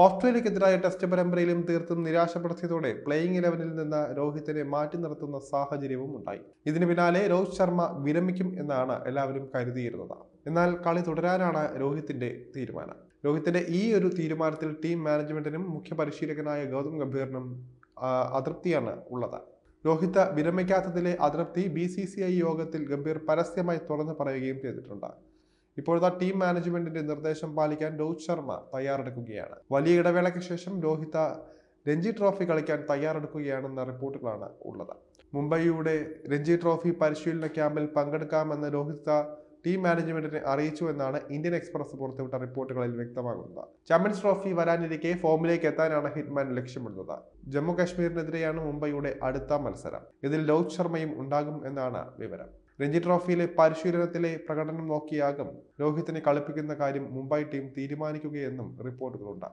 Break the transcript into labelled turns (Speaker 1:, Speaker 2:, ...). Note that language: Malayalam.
Speaker 1: ഓസ്ട്രേലിയക്കെതിരായ ടെസ്റ്റ് പരമ്പരയിലും തീർത്തും നിരാശപ്പെടുത്തിയതോടെ പ്ലേയിങ് 11-ൽ നിന്ന് രോഹിത്തിനെ മാറ്റി നിർത്തുന്ന സാഹചര്യവും ഉണ്ടായി. ഇതിന് പിന്നാലെ രോഹിത് ശർമ്മ വിരമിക്കും എന്നാണ് എല്ലാവരും കരുതിയിരുന്നത്. എന്നാൽ കളി തുടരാനാണ് രോഹിത്തിന്റെ തീരുമാനം. രോഹിത്തിന്റെ ഈ ഒരു തീരുമാനത്തിൽ ടീം മാനേജ്മെന്റിനും മുഖ്യ പരിശീലകനായ ഗൗതം ഗംഭീറിനും അതൃപ്തിയാണ് ഉള്ളത്. രോഹിത് വിരമിക്കാത്തതിലെ അതൃപ്തി BCCI യോഗത്തിൽ ഗംഭീർ പരസ്യമായി തുറന്നു പറയുകയും ചെയ്തിട്ടുണ്ട്. ഇപ്പോഴത്തെ ടീം മാനേജ്മെന്റിന്റെ നിർദ്ദേശം പാലിക്കാൻ രോഹിത് ശർമ്മ തയ്യാറെടുക്കുകയാണ്. വലിയ ഇടവേളയ്ക്ക് ശേഷം രോഹിത് രഞ്ജി ട്രോഫി കളിക്കാൻ തയ്യാറെടുക്കുകയാണെന്ന റിപ്പോർട്ടുകളാണ് ഉള്ളത്. മുംബൈയുടെ രഞ്ജി ട്രോഫി പരിശീലന ക്യാമ്പിൽ പങ്കെടുക്കാമെന്ന് രോഹിത് ടീം മാനേജ്മെന്റിനെ അറിയിച്ചു എന്നാണ് ഇന്ത്യൻ എക്സ്പ്രസ് പുറത്തുവിട്ട റിപ്പോർട്ടുകളിൽ വ്യക്തമാകുന്നത്. ചാമ്പ്യൻസ് ട്രോഫി വരാനിരിക്കെ ഫോമിലേക്ക് എത്താനാണ് ഹിറ്റ്മാൻ ലക്ഷ്യമിടുന്നത്. ജമ്മു കാശ്മീരിനെതിരെയാണ് മുംബൈയുടെ അടുത്ത മത്സരം. ഇതിൽ രോഹിത് ശർമ്മയും ഉണ്ടാകും എന്നാണ് വിവരം. രഞ്ജി ട്രോഫിയിലെ പരിശീലനത്തിലെ പ്രകടനം നോക്കിയാകും രോഹിത്തിനെ കളിപ്പിക്കുന്ന കാര്യം മുംബൈ ടീം തീരുമാനിക്കുകയെന്നും റിപ്പോർട്ടുകളുണ്ട്.